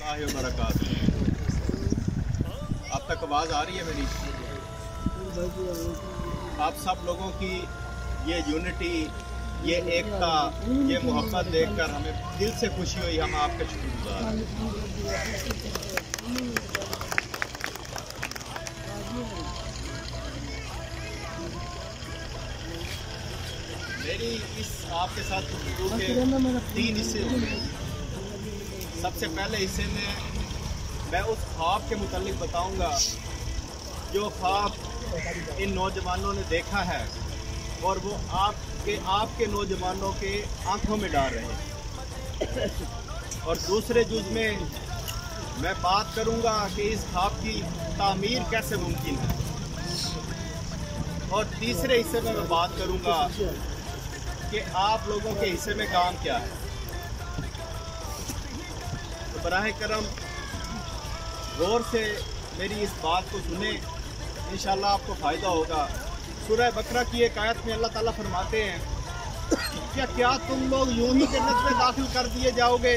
आप तक आवाज़ आ रही है मेरी? आप सब लोगों की ये यूनिटी, ये एकता, ये मोहब्बत देखकर हमें दिल से खुशी हुई। हम आपके शुक्रगुजार हैं। मेरी इस आपके साथ गुफ्तगू के 3 हिस्से होंगे। सबसे पहले हिस्से में मैं उस ख्वाब के मुतालिक बताऊंगा जो ख्वाब इन नौजवानों ने देखा है और वो आपके नौजवानों के आंखों में डाल रहे हैं। और दूसरे जुज़ में मैं बात करूंगा कि इस ख्वाब की तामीर कैसे मुमकिन है। और तीसरे हिस्से में मैं बात करूंगा कि आप लोगों के हिस्से में काम क्या है। तो बराह करम गौर से मेरी इस बात को सुने, इंशाल्लाह आपको फ़ायदा होगा। सूरह बकरा की एक आयत में अल्लाह ताला फरमाते हैं क्या तुम लोग यूं ही जन्नत में दाखिल कर दिए जाओगे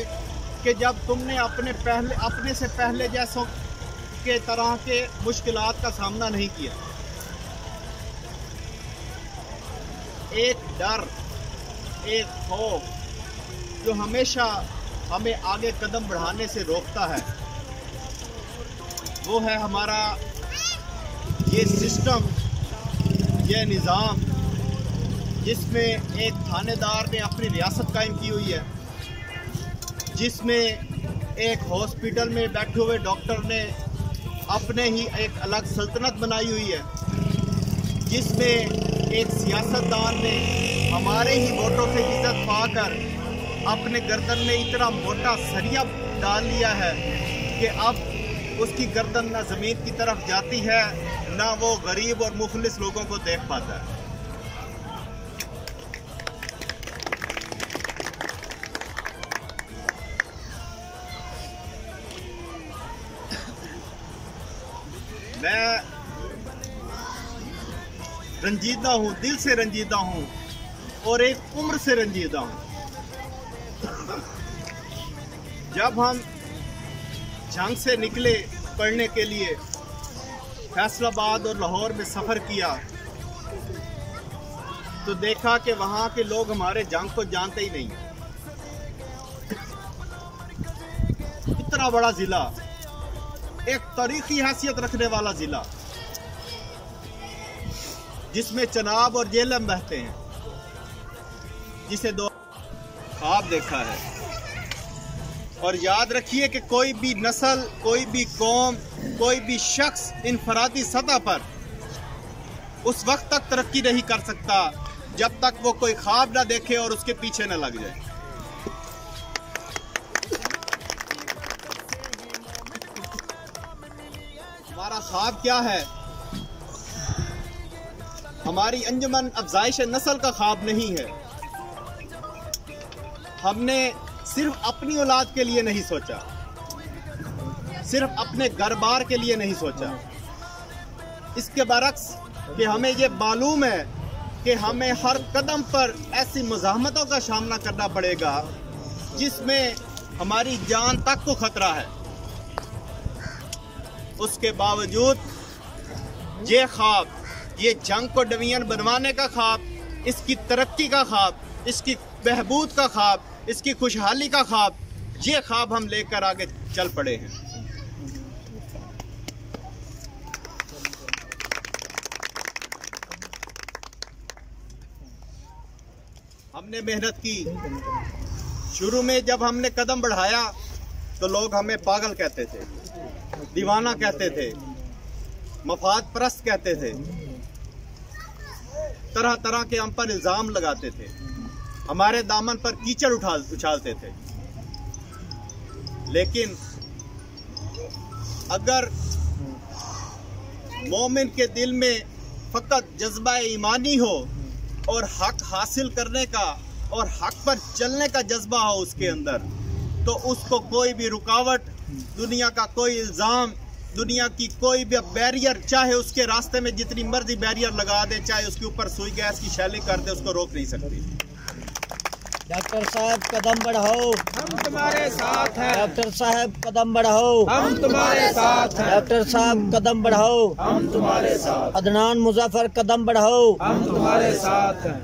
कि जब तुमने अपने से पहले जैसों के तरह के मुश्किलात का सामना नहीं किया। एक डर, एक खौफ जो हमेशा हमें आगे कदम बढ़ाने से रोकता है, वो है हमारा ये सिस्टम, ये निज़ाम जिसमें एक थानेदार ने अपनी रियासत कायम की हुई है, जिसमें एक हॉस्पिटल में बैठे हुए डॉक्टर ने अपने ही एक अलग सल्तनत बनाई हुई है, जिसमें एक सियासतदान ने हमारे ही वोटों से इज्जत पाकर अपने गर्दन में इतना मोटा सरिया डाल लिया है कि अब उसकी गर्दन ना ज़मीन की तरफ जाती है, ना वो गरीब और मुखलिस लोगों को देख पाता है। मैं रंजीदा हूँ, दिल से रंजीदा हूँ और एक उम्र से रंजीदा हूँ। जब हम जंग से निकले पढ़ने के लिए, फैसलाबाद और लाहौर में सफ़र किया, तो देखा कि वहाँ के लोग हमारे जंग को जानते ही नहीं। इतना बड़ा ज़िला, एक तारीखी हैसियत रखने वाला ज़िला, जिसमें चनाब और झेलम बहते हैं, जिसे दो ख्वाब देखा है। और याद रखिए कि कोई भी नस्ल, कोई भी कौम, कोई भी शख्स इनफरादी सतह पर उस वक्त तक तरक्की नहीं कर सकता जब तक वो कोई ख्वाब ना देखे और उसके पीछे न लग जाए। हमारा ख्वाब क्या है? हमारी अंजुमन अफजाइश नस्ल का ख्वाब नहीं है। हमने सिर्फ अपनी औलाद के लिए नहीं सोचा, सिर्फ अपने घर बार के लिए नहीं सोचा। इसके बरक्स कि हमें ये मालूम है कि हमें हर कदम पर ऐसी मज़ाहमतों का सामना करना पड़ेगा जिसमें हमारी जान तक को खतरा है। उसके बावजूद ये ख्वाब, ये जंग को डिवीजन बनवाने का ख्वाब, इसकी तरक्की का ख्वाब, इसकी बहबूद का ख्वाब, इसकी खुशहाली का ख्वाब, ये ख्वाब हम लेकर आगे चल पड़े हैं। हमने मेहनत की। शुरू में जब हमने कदम बढ़ाया तो लोग हमें पागल कहते थे, दीवाना कहते थे, मफाद परस्त कहते थे, तरह तरह के हम पर इल्जाम लगाते थे, हमारे दामन पर कीचड़ उछालते थे। लेकिन अगर मोमिन के दिल में फकत जज्बा ईमानी हो और हक हासिल करने का और हक पर चलने का जज्बा हो उसके अंदर, तो उसको कोई भी रुकावट, दुनिया का कोई इल्ज़ाम, दुनिया की कोई भी बैरियर, चाहे उसके रास्ते में जितनी मर्जी बैरियर लगा दे, चाहे उसके ऊपर सुई गैस की शैली कर दे, उसको रोक नहीं सकती। डॉक्टर साहब कदम बढ़ाओ, हम तुम्हारे साथ हैं। डॉक्टर साहब कदम बढ़ाओ, हम तुम्हारे साथ हैं। डॉक्टर साहब कदम बढ़ाओ, हम तुम्हारे साथ। अदनान मुजफ्फर कदम बढ़ाओ, हम तुम्हारे साथ हैं।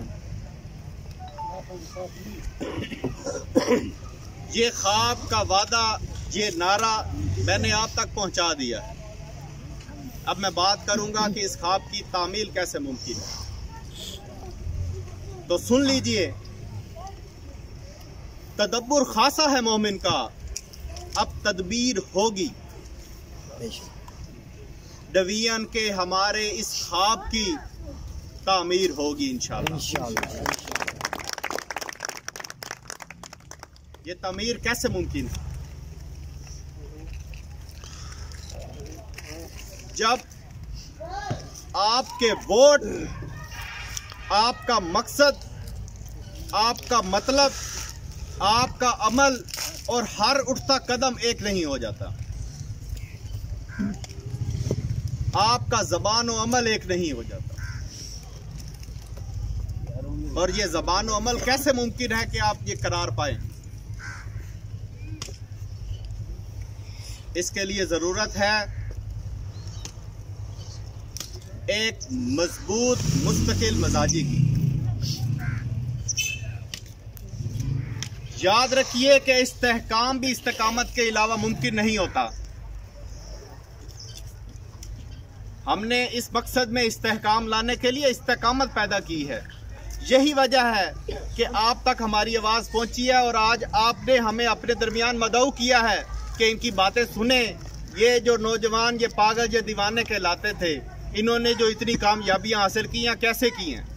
ये ख्वाब का वादा, ये नारा मैंने आप तक पहुंचा दिया। अब मैं बात करूंगा कि इस ख्वाब की तामील कैसे मुमकिन है। तो सुन लीजिए, तदब्बुर खासा है मोमिन का, अब तदबीर होगी। डवीयन के हमारे इस ख्वाब की तामीर होगी इंशाअल्लाह। ये तामीर कैसे मुमकिन है? जब आपके वोट, आपका मकसद, आपका मतलब, आपका अमल और हर उठता कदम एक नहीं हो जाता। आपका ज़बान और अमल एक नहीं हो जाता। और ये ज़बान और अमल कैसे मुमकिन है कि आप ये करार पाएं? इसके लिए ज़रूरत है एक मजबूत मुस्तकिल मजाजी की। याद रखिए कि इस्तेहकाम भी इस्तेकामत के अलावा मुमकिन नहीं होता। हमने इस मकसद में इस्तेहकाम लाने के लिए इस्तेकामत पैदा की है। यही वजह है कि आप तक हमारी आवाज़ पहुंची है और आज आपने हमें अपने दरमियान मदऊ किया है कि इनकी बातें सुने। ये जो नौजवान, ये पागल, ये दीवाने कहलाते थे, इन्होंने जो इतनी कामयाबियां हासिल की हैं, कैसे की हैं।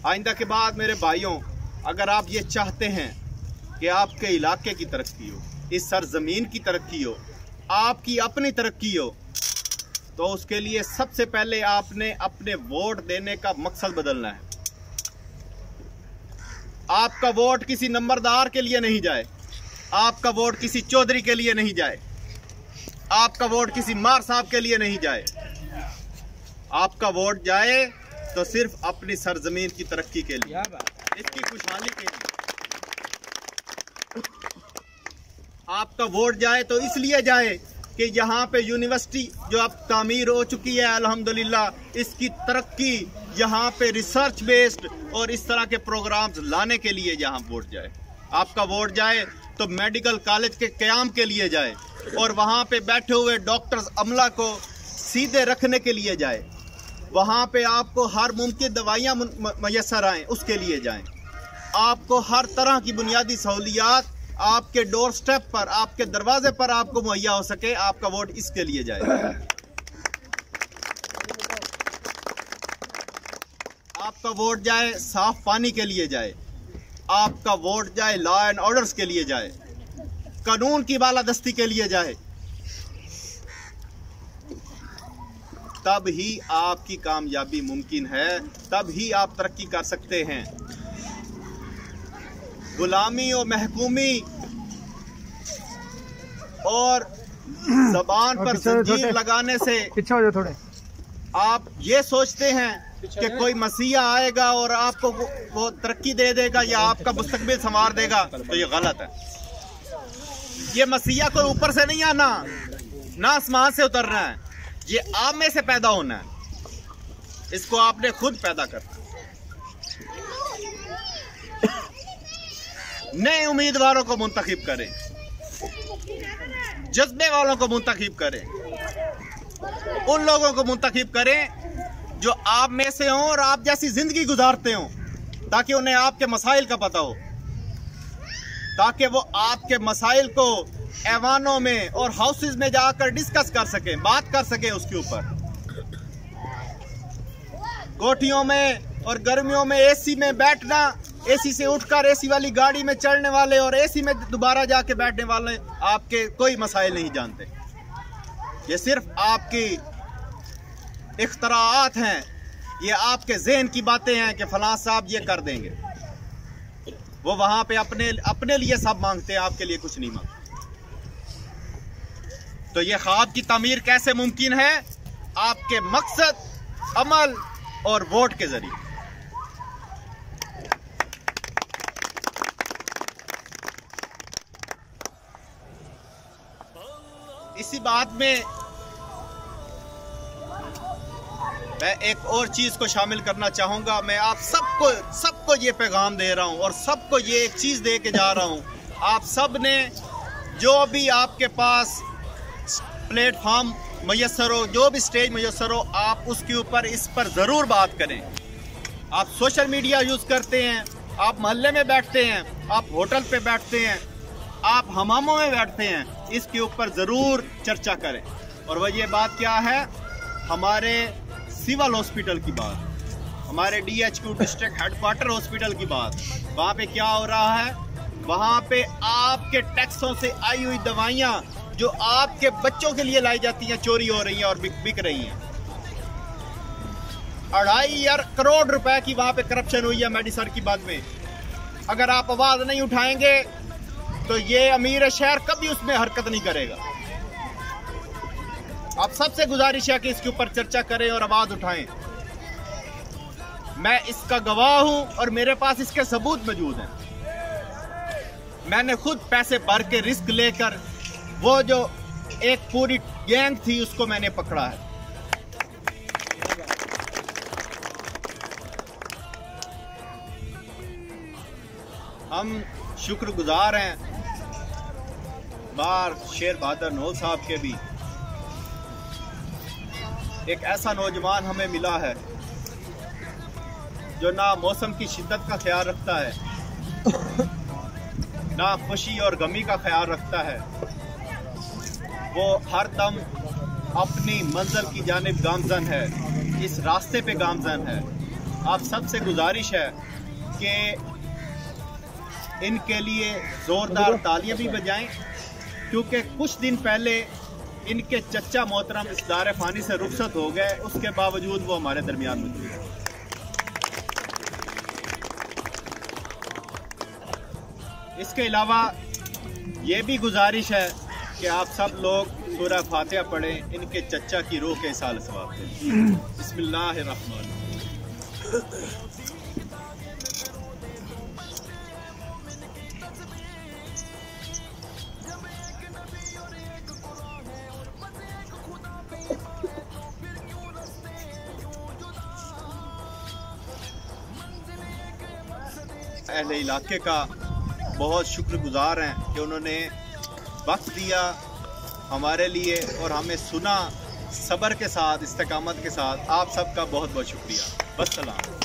आइंदा के बाद मेरे भाइयों, अगर आप ये चाहते हैं कि आपके इलाके की तरक्की हो, इस सरजमीन की तरक्की हो, आपकी अपनी तरक्की हो, तो उसके लिए सबसे पहले आपने अपने वोट देने का मकसद बदलना है। आपका वोट किसी नंबरदार के लिए नहीं जाए, आपका वोट किसी चौधरी के लिए नहीं जाए, आपका वोट किसी मार साहब के लिए नहीं जाए। आपका वोट जाए तो सिर्फ अपनी सरजमीन की तरक्की के लिए, इसकी खुशहाली के लिए। आपका वोट जाए तो इसलिए जाए कि यहाँ पे यूनिवर्सिटी जो अब तामीर हो चुकी है अल्हम्दुलिल्लाह, इसकी तरक्की, यहाँ पे रिसर्च बेस्ड और इस तरह के प्रोग्राम्स लाने के लिए यहाँ वोट जाए। आपका वोट जाए तो मेडिकल कॉलेज के क़याम के लिए जाए और वहाँ पे बैठे हुए डॉक्टर्स अमला को सीधे रखने के लिए जाए। वहाँ पे आपको हर मुमकिन दवाइयाँ मैसर आएँ, उसके लिए जाएं। आपको हर तरह की बुनियादी सहूलियात आपके डोर स्टेप पर, आपके दरवाजे पर आपको मुहैया हो सके, आपका वोट इसके लिए जाए। आपका वोट जाए साफ पानी के लिए जाए, आपका वोट जाए लॉ एंड ऑर्डर्स के लिए जाए, कानून की बालादस्ती के लिए जाए। तब ही आपकी कामयाबी मुमकिन है, तब ही आप तरक्की कर सकते हैं। गुलामी और महकूमी और जबान पर जंजीर लगाने से पीछे हो जाओ थोड़े। आप ये सोचते हैं कि कोई मसीहा आएगा और आपको वो तरक्की दे देगा या आपका मुस्तकबिल संवार देगा, तो ये गलत है। ये मसीहा कोई ऊपर से नहीं आना, ना आसमान से उतरना है, ये आप में से पैदा होना है। इसको आपने खुद पैदा करना है। नए उम्मीदवारों को मुंतखब करें, जज्बे वालों को मुंतखब करें, उन लोगों को मुंतखब करें जो आप में से हों और आप जैसी जिंदगी गुजारते हों, ताकि उन्हें आपके मसाइल का पता हो, ताकि वो आपके मसाइल को ऐवानों में और हाउसेज में जाकर डिस्कस कर सकें, बात कर सकें उसके ऊपर। कोठियों में और गर्मियों में एसी में बैठना, एसी से उठकर एसी वाली गाड़ी में चढ़ने वाले और एसी में दोबारा जाके बैठने वाले आपके कोई मसाइल नहीं जानते। ये सिर्फ आपकी इख्तराआत हैं, ये आपके ज़हन की बातें हैं कि फलां साहब ये कर देंगे। वो वहां पे अपने लिए सब मांगते हैं, आपके लिए कुछ नहीं मांगते। तो ये ख्वाब की तामीर कैसे मुमकिन है? आपके मकसद, अमल और वोट के जरिए। इसी बात में मैं एक और चीज को शामिल करना चाहूंगा। मैं आप सबको ये पैगाम दे रहा हूं और सबको ये एक चीज दे के जा रहा हूं। आप सब ने जो भी आपके पास प्लेटफॉर्म मैसर हो, जो भी स्टेज मैसर हो, आप उसके ऊपर इस पर ज़रूर बात करें। आप सोशल मीडिया यूज़ करते हैं, आप मोहल्ले में बैठते हैं, आप होटल पे बैठते हैं, आप हमामों में बैठते हैं, इसके ऊपर ज़रूर चर्चा करें। और वह ये बात क्या है, हमारे सिविल हॉस्पिटल की बात, हमारे DHQ डिस्ट्रिक्ट हेडक्वार्टर हॉस्पिटल की बात। वहाँ पे क्या हो रहा है, वहाँ पे आपके टैक्सों से आई हुई दवाइयाँ जो आपके बच्चों के लिए लाई जाती हैं चोरी हो रही हैं और बिक रही हैं। 2.5 करोड़ रुपए की वहाँ पे करप्शन हुई है मेडिसिन की बात में। अगर आप आवाज़ नहीं उठाएंगे तो ये अमीर शहर कभी उसमें हरकत नहीं करेगा। आप सबसे गुजारिश है कि इसके ऊपर चर्चा करें और आवाज़ उठाएं। मैं इसका गवाह हूं और मेरे पास इसके सबूत मौजूद हैं। मैंने खुद पैसे भर के रिस्क लेकर वो जो एक पूरी गैंग थी उसको मैंने पकड़ा है। हम शुक्रगुजार हैं बार शेर बहादुर नौल साहब के भी। एक ऐसा नौजवान हमें मिला है जो ना मौसम की शिद्दत का ख्याल रखता है, ना खुशी और गमी का ख्याल रखता है। वो हर दम अपनी मंजिल की जानिब गामजन है, इस रास्ते पे गामजन है। आप सबसे गुजारिश है कि इनके लिए ज़ोरदार तालियां भी बजाएं, क्योंकि कुछ दिन पहले इनके चचा मोहतरम इस दारे फानी से रुखसत हो गए, उसके बावजूद वो हमारे दरमियान मौजूद है। इसके अलावा ये भी गुजारिश है कि आप सब लोग सूरह फातिहा पढ़ें, इनके चचा की रूह के इसाल सवाब दें। बिस्मिल्लाहिर्रहमान। अहले इलाके का बहुत शुक्रगुजार हैं कि उन्होंने वक्त दिया हमारे लिए और हमें सुना, सब्र के साथ, इस्तेकामत के साथ। आप सबका बहुत बहुत शुक्रिया। बस सलाम।